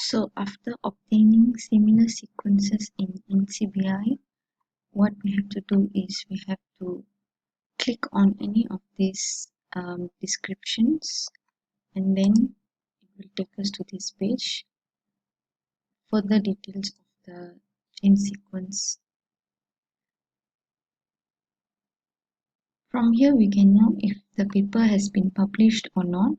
So after obtaining similar sequences in NCBI, what we have to do is we have to click on any of these descriptions, and then it will take us to this page. Further details of the gene sequence. From here we can know if the paper has been published or not,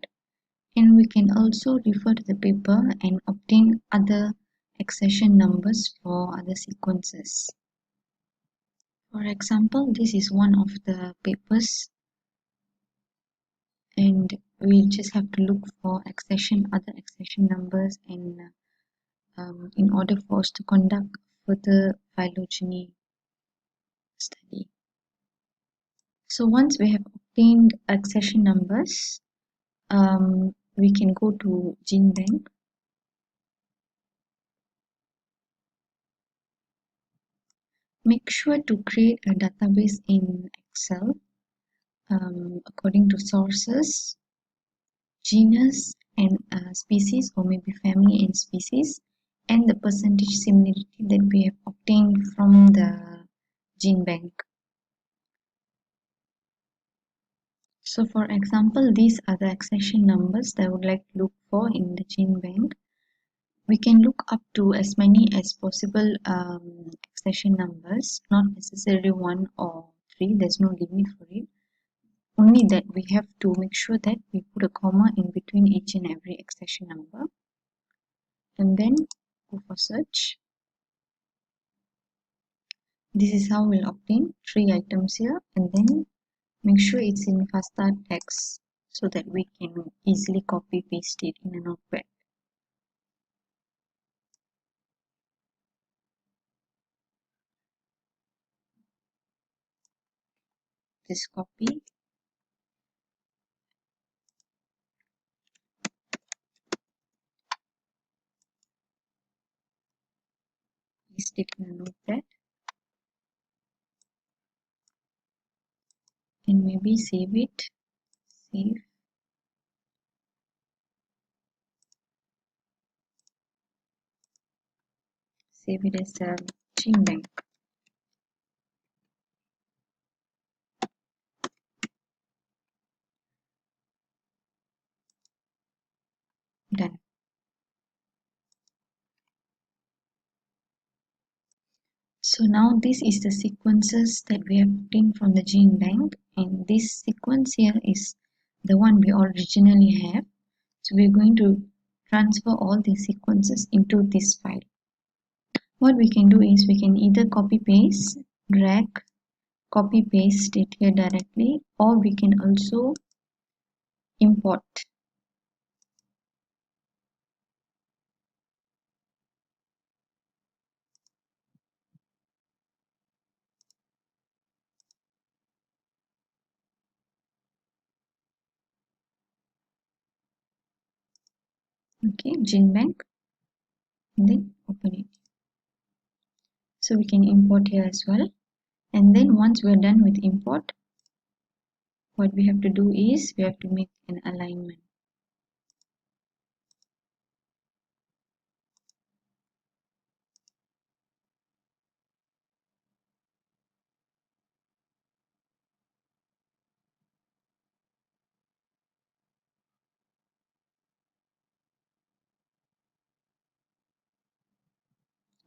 and we can also refer to the paper and obtain other accession numbers for other sequences. For example, this is one of the papers, and we just have to look for other accession numbers, and in order for us to conduct further phylogeny study. So once we have obtained accession numbers, we can go to gene bank. Make sure to create a database in Excel according to sources, genus and species, or maybe family and species, and the percentage similarity that we have obtained from the gene bank. So for example, these are the accession numbers that I would like to look for in the gene bank. We can look up to as many as possible accession numbers, not necessarily 1 or 3, there's no limit for it. Only that we have to make sure that we put a comma in between each and every accession number. And then go for search. This is how we'll obtain 3 items here, and then make sure it's in FASTA text so that we can easily copy paste it in a notepad. This copy. Paste it in a notepad. And maybe save it. Save. Save it as a gene bank. Done. So now this is the sequences that we have obtained from the gene bank, and this sequence here is the one we originally have. So we're going to transfer all these sequences into this file. What we can do is we can either copy paste, drag, copy paste it here directly, or we can also import. Okay, gene bank, and then open it. So we can import here as well. And then once we're done with import, what we have to do is we have to make an alignment.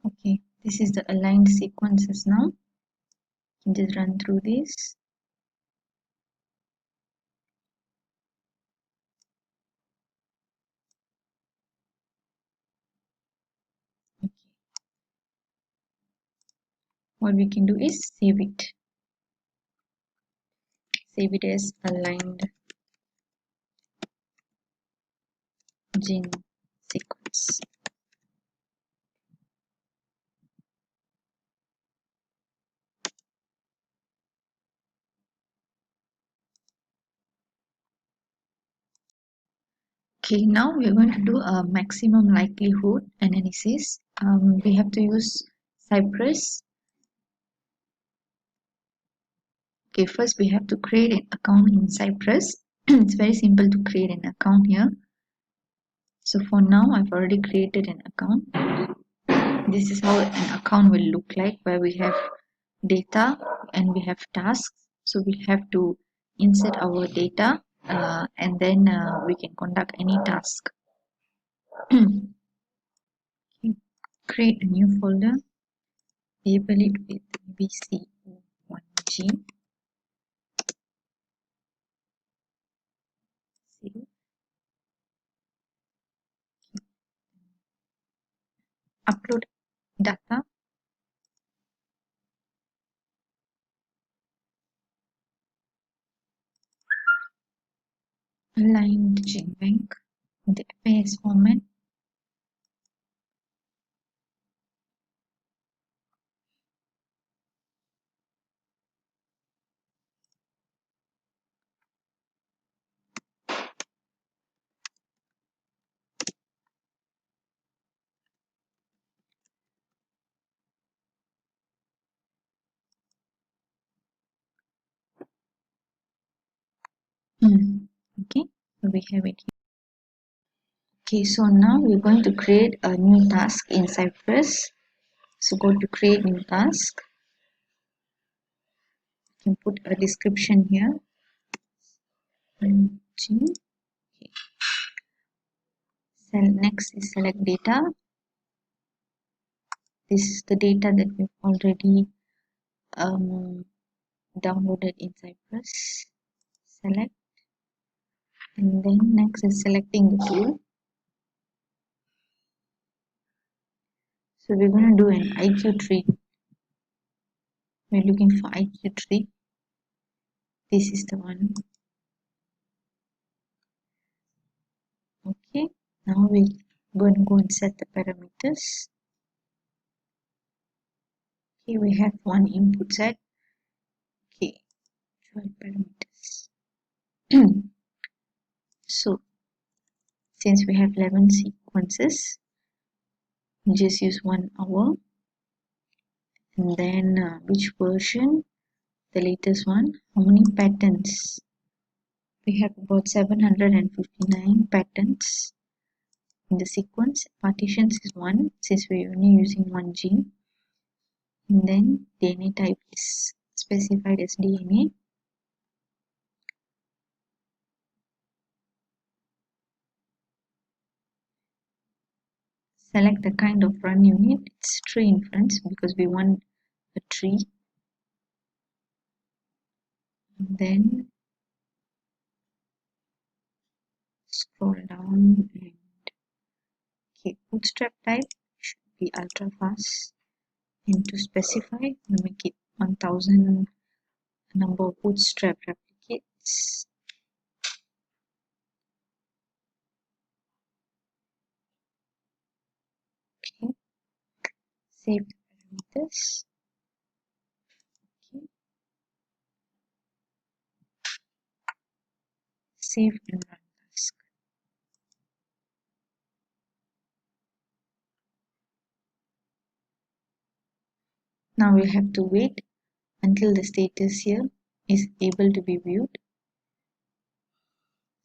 Okay, this is the aligned sequences now. You can just run through this. Okay. What we can do is save it. Save it as aligned gene sequence. Okay, now we're going to do a maximum likelihood analysis. We have to use Cypress. Okay, first we have to create an account in Cypress. It's very simple to create an account here. So for now, I've already created an account. This is how an account will look like, where we have data and we have tasks. So we have to insert our data and then we can conduct any task. Create a new folder, label it with ABC1G. Save. Upload data. Align the gene bank in the FAS format. Okay, so we have it here. Okay, so now we're going to create a new task in Cypress. So go to create new task. You can put a description here. Okay. Next is select data. This is the data that we've already downloaded in Cypress. Select, and then next is selecting the tool. So we're going to do an IQ tree. We're looking for IQ tree. This is the one. Okay, now we're going to go and set the parameters. Okay, we have one input set. Okay, 12 parameters. So since we have 11 sequences, we just use 1 hour, and then which version, the latest one, how many patterns. We have about 759 patterns in the sequence. Partitions is 1 since we're only using 1 gene, and then DNA type is specified as DNA. Select the kind of run unit. It's tree inference because we want a tree. And then scroll down and okay, bootstrap type should be ultra fast. And to specify, we make it 1000 number of bootstrap replicates. Okay, save the parameters. Okay, save and run task. Now we have to wait until the status here is able to be viewed.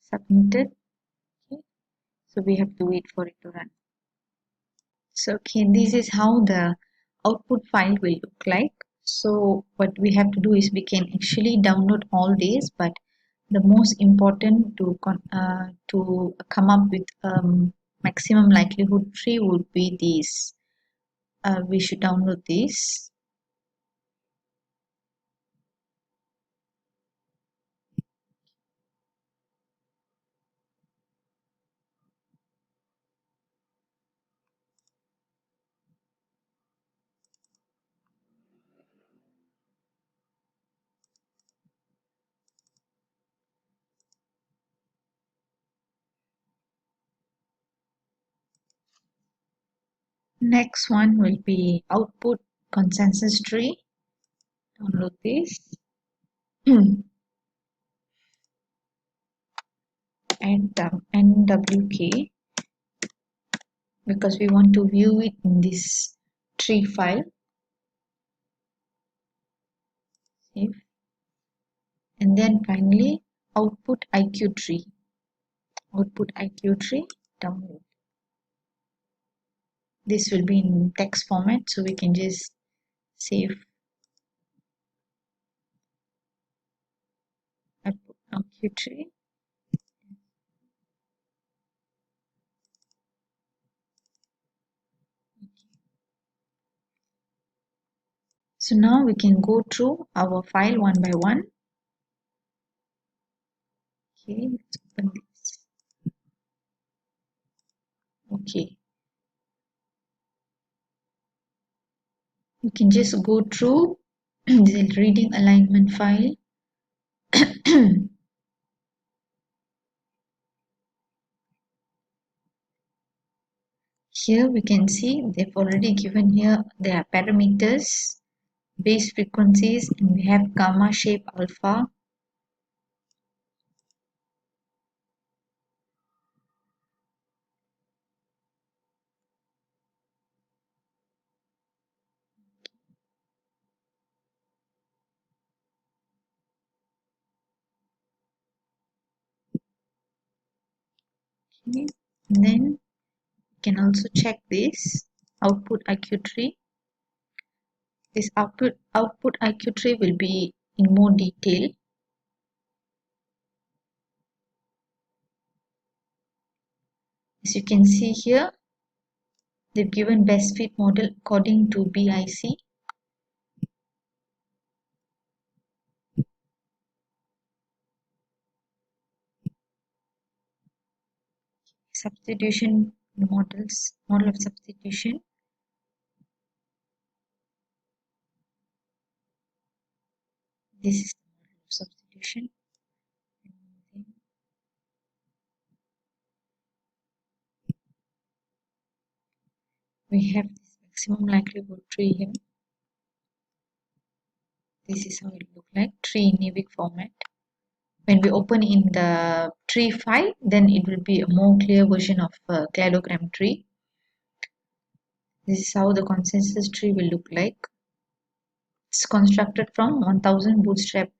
Submitted. Okay, so we have to wait for it to run. So okay, this is how the output file will look like. So what we have to do is we can actually download all these, but the most important to come up with maximum likelihood tree would be these. We should download this. Next one will be output consensus tree. Download this. And NWK because we want to view it in this tree file. Save. And then finally output IQ tree. Output IQ tree, download. This will be in text format, so we can just save. I put Q3. So now we can go through our file one by one. Okay, let's open this. Okay, you can just go through the reading alignment file. Here we can see they've already given here their parameters, base frequencies, and we have gamma, shape, alpha. Okay. And then you can also check this output IQ3. This output IQ3 will be in more detail. As you can see here, they've given best fit model according to BIC. Substitution models, model of substitution. This is the model of substitution. We have this maximum likelihood tree here. This is how it looks like, tree in NAVIC format. When we open in the tree file, then it will be a more clear version of cladogram tree. This is how the consensus tree will look like. It's constructed from 1000 bootstrap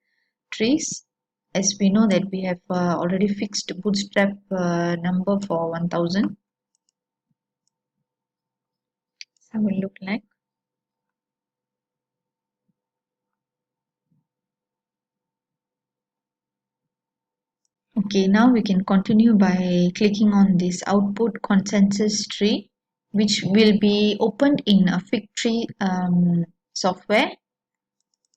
trees. As we know that we have already fixed bootstrap number for 1000. That's how it will look like. Okay, now we can continue by clicking on this output consensus tree, which will be opened in a fig tree software.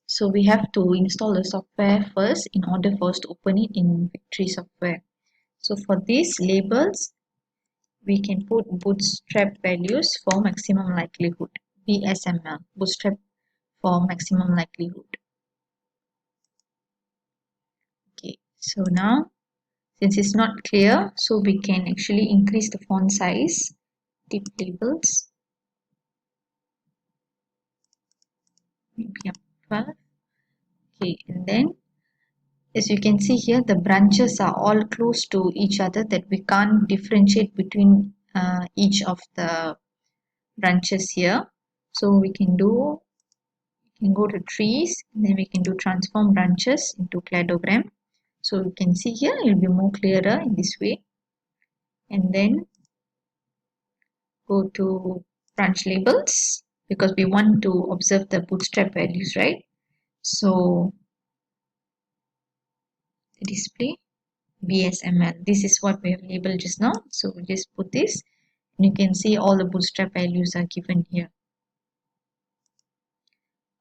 So we have to install the software first in order for us to open it in fig tree software. So for these labels, we can put bootstrap values for maximum likelihood, BSML, bootstrap for maximum likelihood. Okay, so now since it's not clear, so we can actually increase the font size, tip labels, maybe up 12. Okay, and then as you can see here, the branches are all close to each other, that we can't differentiate between each of the branches here. So we can go to trees, and then we can do transform branches into cladogram. So you can see here, it will be more clearer in this way. And then go to branch labels, because we want to observe the bootstrap values, right? So the display BSML, this is what we have labeled just now. So we just put this, and you can see all the bootstrap values are given here.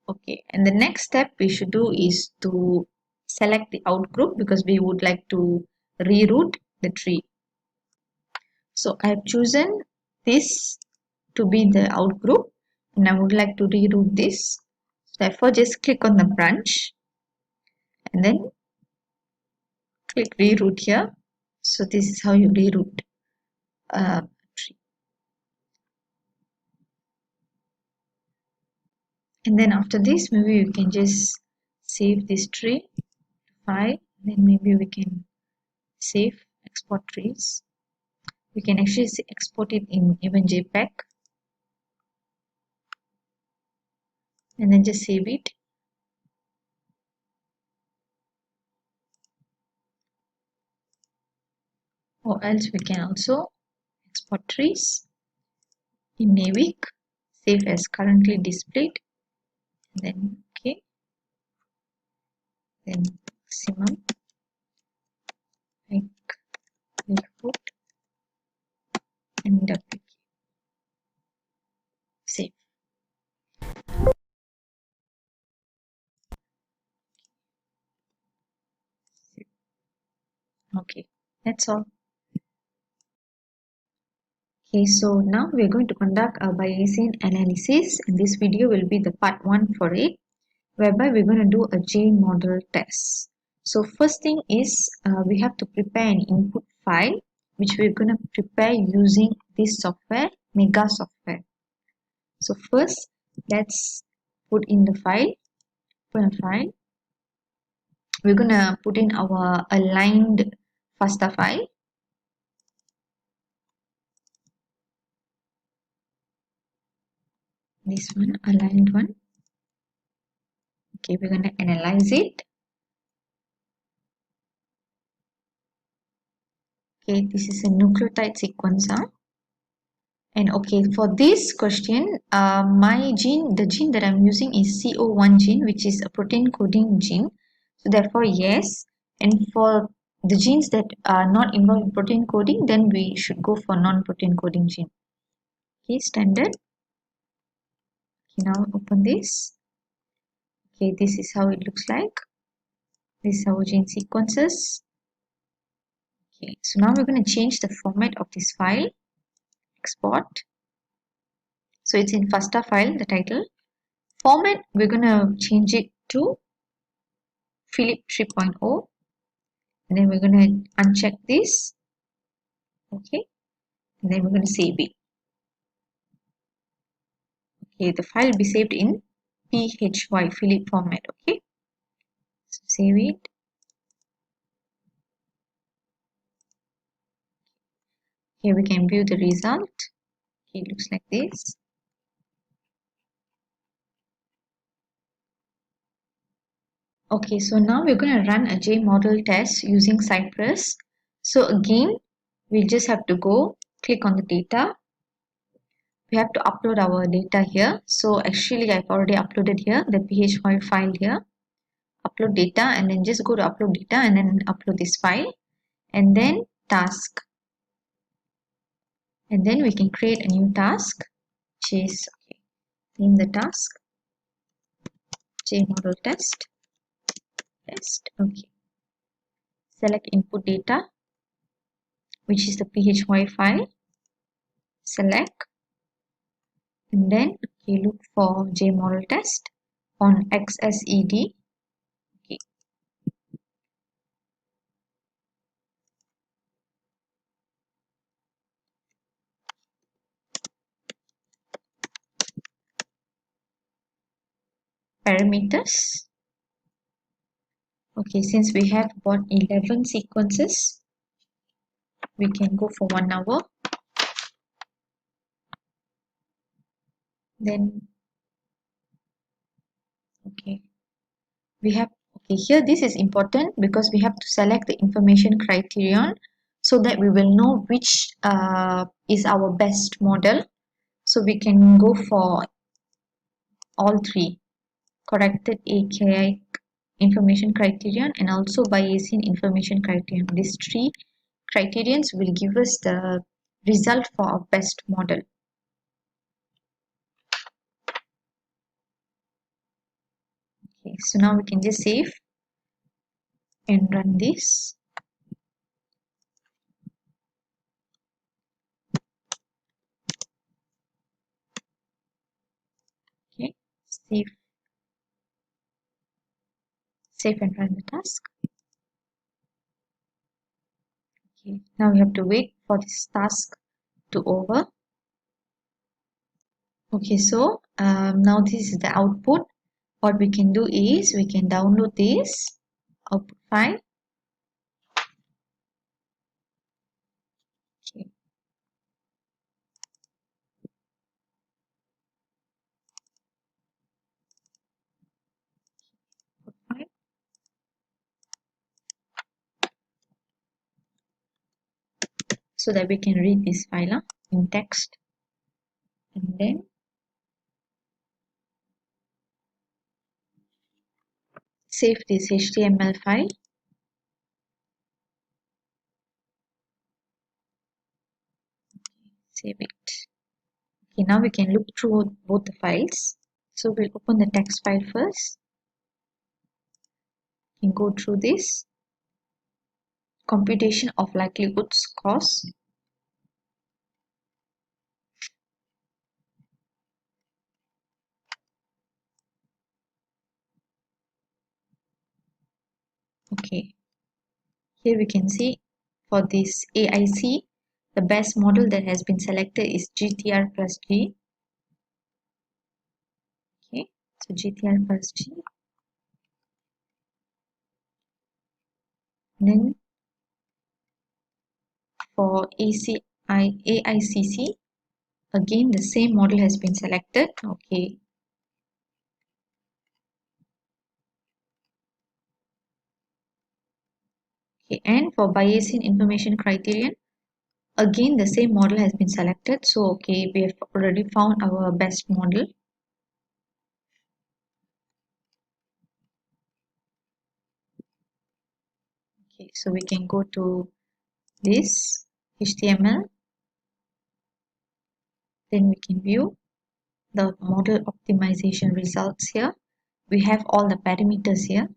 Okay, and the next step we should do is to select the outgroup, because we would like to reroute the tree. So I have chosen this to be the outgroup, and I would like to reroute this. Therefore, just click on the branch and then click reroute here. So this is how you reroute a tree. And then after this, maybe you can just save this tree file. Then maybe we can save export trees. We can actually export it in even JPEG, and then just save it. Or else we can also export trees in Navic, save as currently displayed, then okay, then maximum height put and duplicate, save. Okay, that's all. Okay, so now we're going to conduct a Bayesian analysis, and this video will be the part 1 for it, whereby we're going to do a J model test. So first thing is we have to prepare an input file, which we're going to prepare using this software, Mega software. So first, let's put in the file. We're going to put in our aligned FASTA file. This one, aligned one. Okay, we're going to analyze it. Okay, this is a nucleotide sequencer. And okay, for this question, the gene that I'm using is CO1 gene, which is a protein coding gene. So therefore, yes. And for the genes that are not involved in protein coding, then we should go for non-protein coding gene. Okay, standard. Okay, now open this. Okay, this is how it looks like. This is our gene sequences. Okay, so now we're going to change the format of this file. Export. So it's in FASTA file, the title. Format, we're going to change it to Philip 3.0. And then we're going to uncheck this. Okay. And then we're going to save it. Okay, the file will be saved in PHY, Philip format. Okay. So save it. Here we can view the result. Okay, it looks like this. Okay, so now we're going to run a J model test using Cypress. So again, we just have to go click on the data. We have to upload our data here. So actually I've already uploaded here the PHY file here. Upload data, and then just go to upload data and then upload this file, and then task. And then we can create a new task, which is, okay, name the task J model test. Okay. Select input data, which is the PHY file. Select, and then okay, look for J model test on XSED. Okay. Parameters. Okay, since we have about 11 sequences, we can go for 1 hour. Then okay, we have, okay, here this is important because we have to select the information criterion so that we will know which is our best model. So we can go for all three: corrected AKI information criterion and also Bayesian information criterion. These three criterions will give us the result for our best model. Okay, so now we can just save and run this. Okay, save and run the task. Okay, now we have to wait for this task to over. Okay, so now this is the output. What we can do is we can download this output file. Okay. File. So that we can read this file in text. then save this HTML file. Save it. Okay, now we can look through both the files. So we'll open the text file first. You can go through this. Computation of likelihood scores. Okay, here we can see for this AIC, the best model that has been selected is GTR plus G. Okay, so GTR plus G. Then for AICC, again the same model has been selected. Okay. Okay, and for Bayesian information criterion, again the same model has been selected. So okay, we have already found our best model. Okay, so we can go to this HTML. Then we can view the model optimization results here. We have all the parameters here.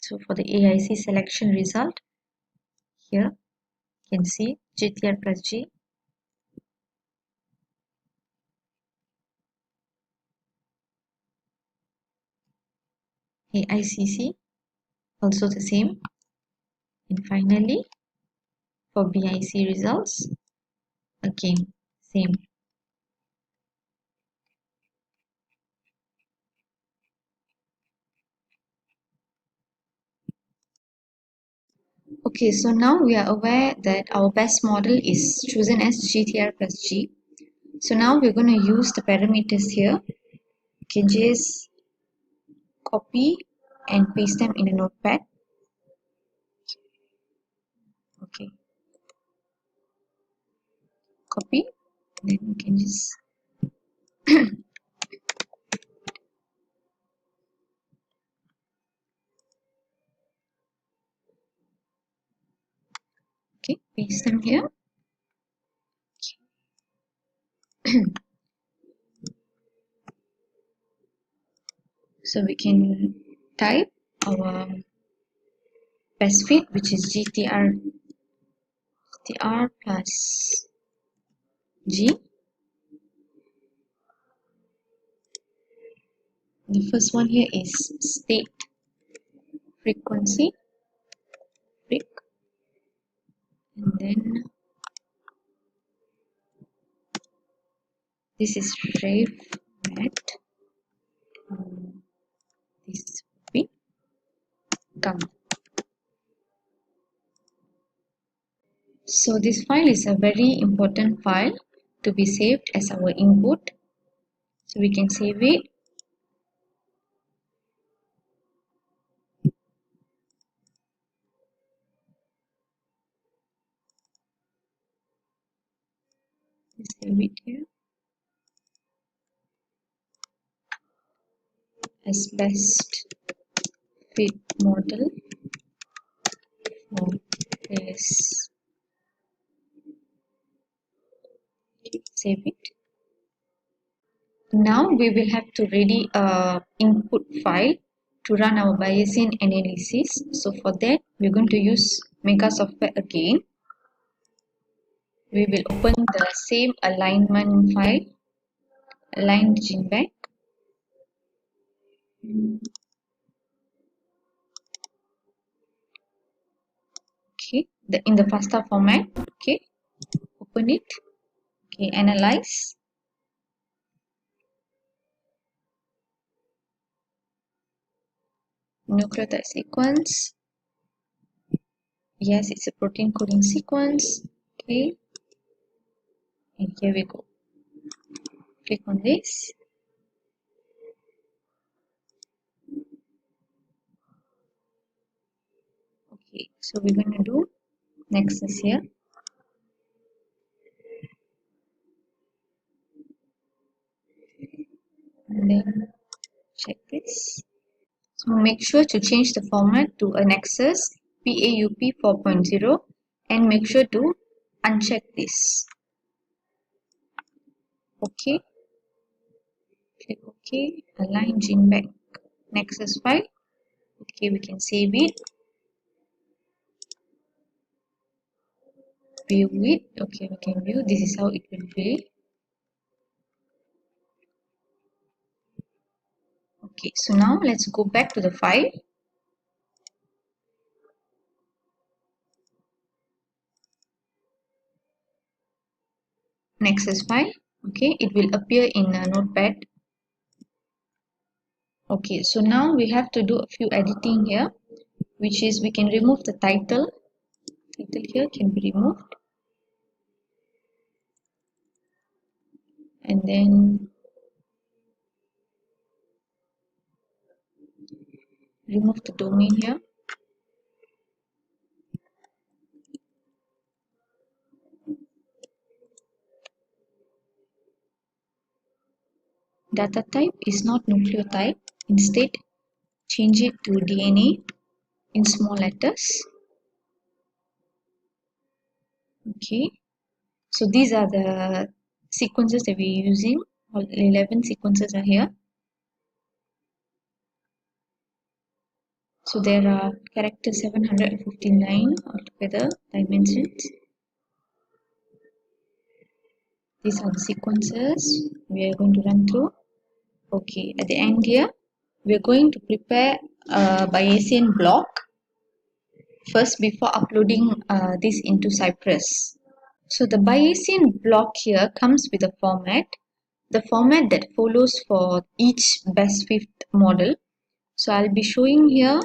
So for the AIC selection result, here you can see GTR plus G. AICC also the same. And finally, for BIC results, again same. Okay, so now we are aware that our best model is chosen as GTR plus G. So now we're going to use the parameters here. You can just copy and paste them in a notepad. Okay, copy, then you can just okay, paste them here. So we can type our best fit, which is GTR plus G. The first one here is state frequency, and then this is ref mat. This will be come. So this file is a very important file to be saved as our input. So we can save it. Save it here as best fit model for this. Save it. Now we will have to ready a input file to run our Bayesian analysis. So for that, we're going to use Mega Software again. We will open the same alignment file, align gene bank. Okay, in the FASTA format. Okay, open it. Okay, analyze. Nucleotide sequence. Yes, it's a protein coding sequence. Okay, and here we go. Click on this. Okay, so we're going to do nexus here. And then check this. So make sure to change the format to a nexus PAUP 4.0 and make sure to uncheck this. Okay, click OK, align gene bank nexus file. Okay, we can save it, view it. Okay, we can view. This is how it will be. Okay, so now let's go back to the file. Nexus file. Okay, it will appear in a notepad. Okay, so now we have to do a few editing here, which is we can remove the title. Title here can be removed. And then remove the domain here. Data type is not nucleotide. Instead, change it to DNA in small letters. Okay, so these are the sequences that we're using. All 11 sequences are here. So there are character 759 altogether dimensions. These are the sequences we are going to run through. Okay, at the end here, we are going to prepare a Bayesian block first before uploading this into Cypress. So the Bayesian block here comes with a format, the format that follows for each best fit model. So I'll be showing here.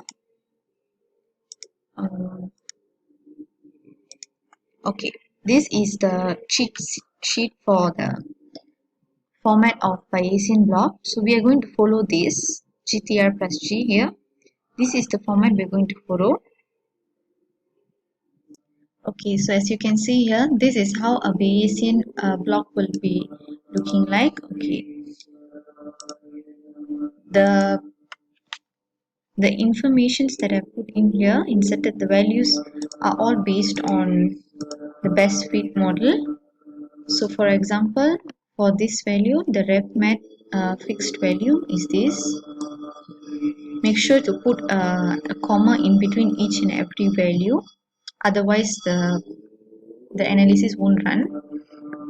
Okay, this is the cheat sheet for the format of Bayesian block. So we are going to follow this GTR plus G here. This is the format we're going to follow. Okay, so as you can see here, this is how a Bayesian block will be looking like. Okay, the informations that I put in here, inserted the values are all based on the best fit model. So for example, for this value, the RepMat fixed value is this. Make sure to put a comma in between each and every value, otherwise the analysis won't run.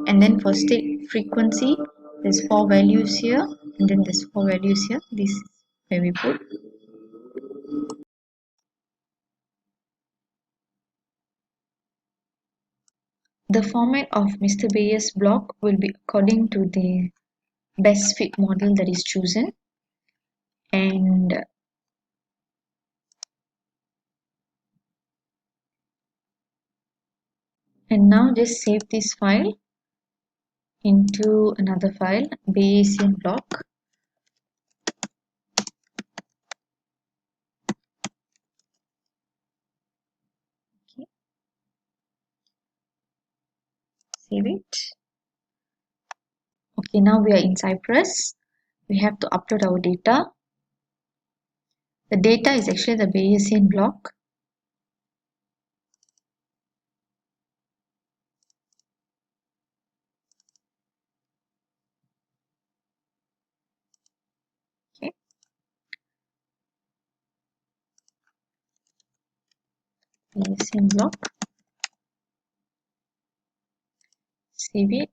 And then for state frequency, there's 4 values here, and then there's 4 values here. This is where we put. The format of Mr. Bayes' block will be according to the best fit model that is chosen. And now just save this file into another file, Bayesian block. Okay. Save it. Okay, now we are in Cypress. We have to upload our data. The data is actually the Bayesian block. Okay. Bayesian block. Save it.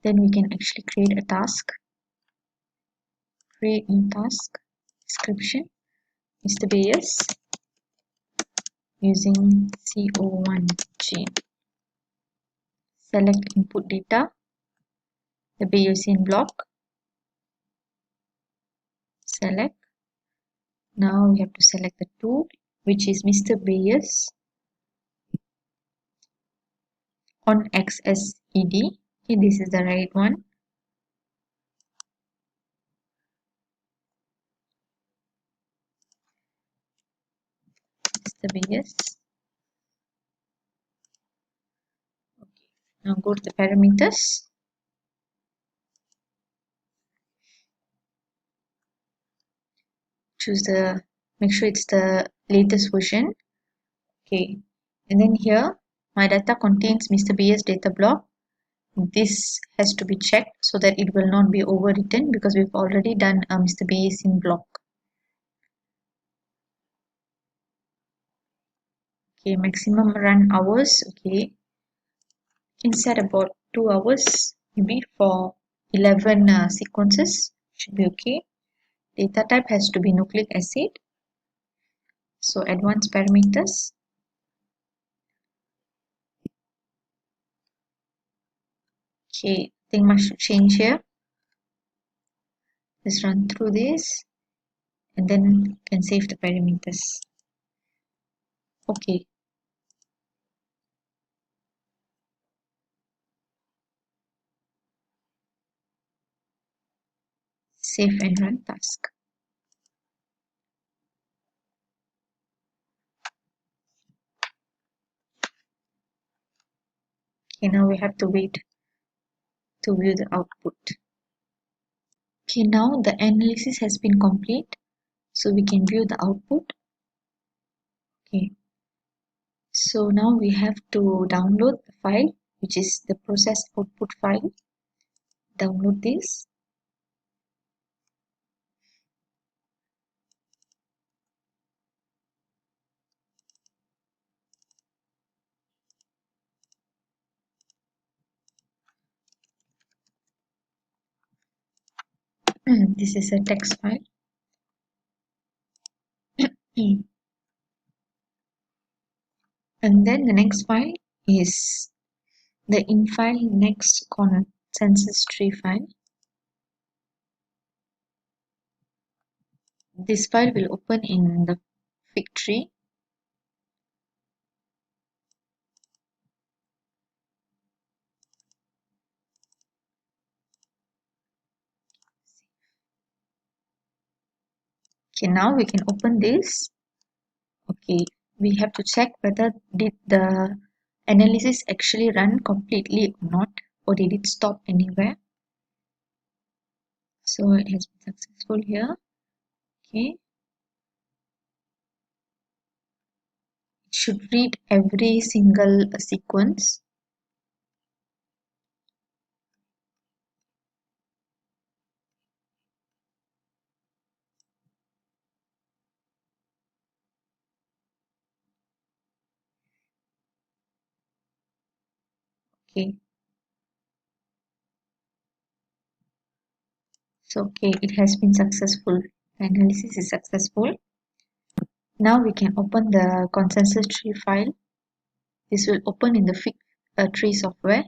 Then we can actually create a task. Create new task. Description. Mr. Bayes using CO1 gene. Select input data, the Bayesian block. Select. Now we have to select the tool, which is Mr. Bayes on XSED. Okay, this is the right one. Mr. Bayes. Okay. Now go to the parameters. Make sure it's the latest version. Okay. And then here, my data contains Mr. Bayes data block. This has to be checked so that it will not be overwritten because we've already done a Mr. Bayes in block. Okay, maximum run hours. Okay, inside about 2 hours, maybe for 11 sequences should be okay. Data type has to be nucleic acid. So advanced parameters. Okay, thing must change here. Let's run through this and then can save the parameters. Okay. Save and run task. Okay, now we have to wait to view the output. Okay, now the analysis has been complete, so we can view the output. Okay, so now we have to download the file, which is the process output file. Download this. This is a text file. And then the next file is the in file next consensus tree file. This file will open in the fig tree. Okay, now we can open this. Okay, we have to check whether did the analysis actually run completely or not, or did it stop anywhere. So it has been successful here. Okay, it should read every single sequence. Okay, so okay, it has been successful. The analysis is successful. Now we can open the consensus tree file. This will open in the fig tree software.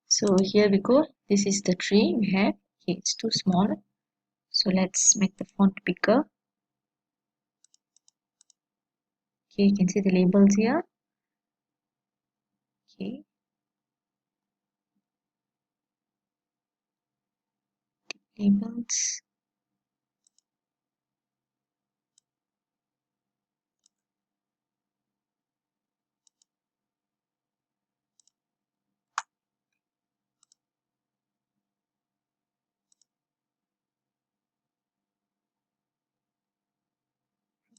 So here we go. This is the tree we have. Okay, it's too small. So let's make the font bigger. Okay, you can see the labels here. Okay. Labels.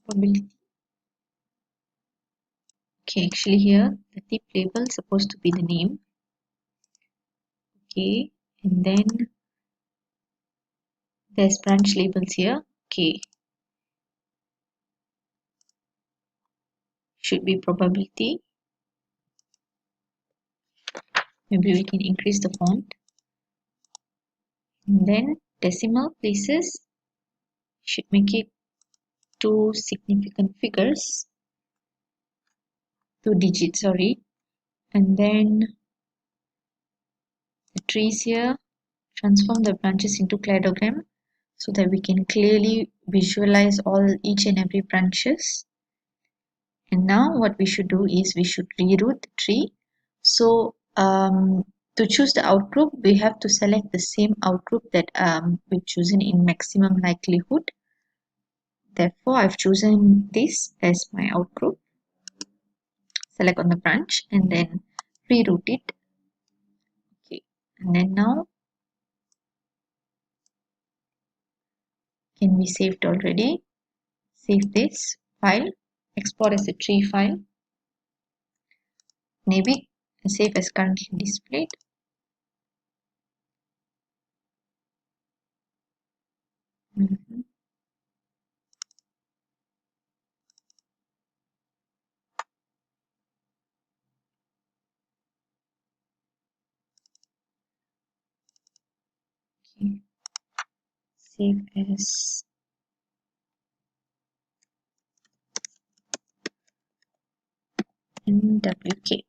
Probability. Okay, actually here the tip label is supposed to be the name. Okay, and then there's branch labels here. Okay, should be probability. Maybe we can increase the font. And then decimal places should make it 2 significant figures, 2 digits, sorry. And then the trees here, transform the branches into cladogram so that we can clearly visualize each and every branches. And now what we should do is we should reroute the tree. So to choose the outgroup, we have to select the same outgroup that we've chosen in maximum likelihood. Therefore, I've chosen this as my outgroup. Select on the branch and then reroute it. Okay, and then now can be saved already. Save this file, export as a tree file, maybe save as currently displayed. Okay. Save as NWK.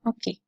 Okay,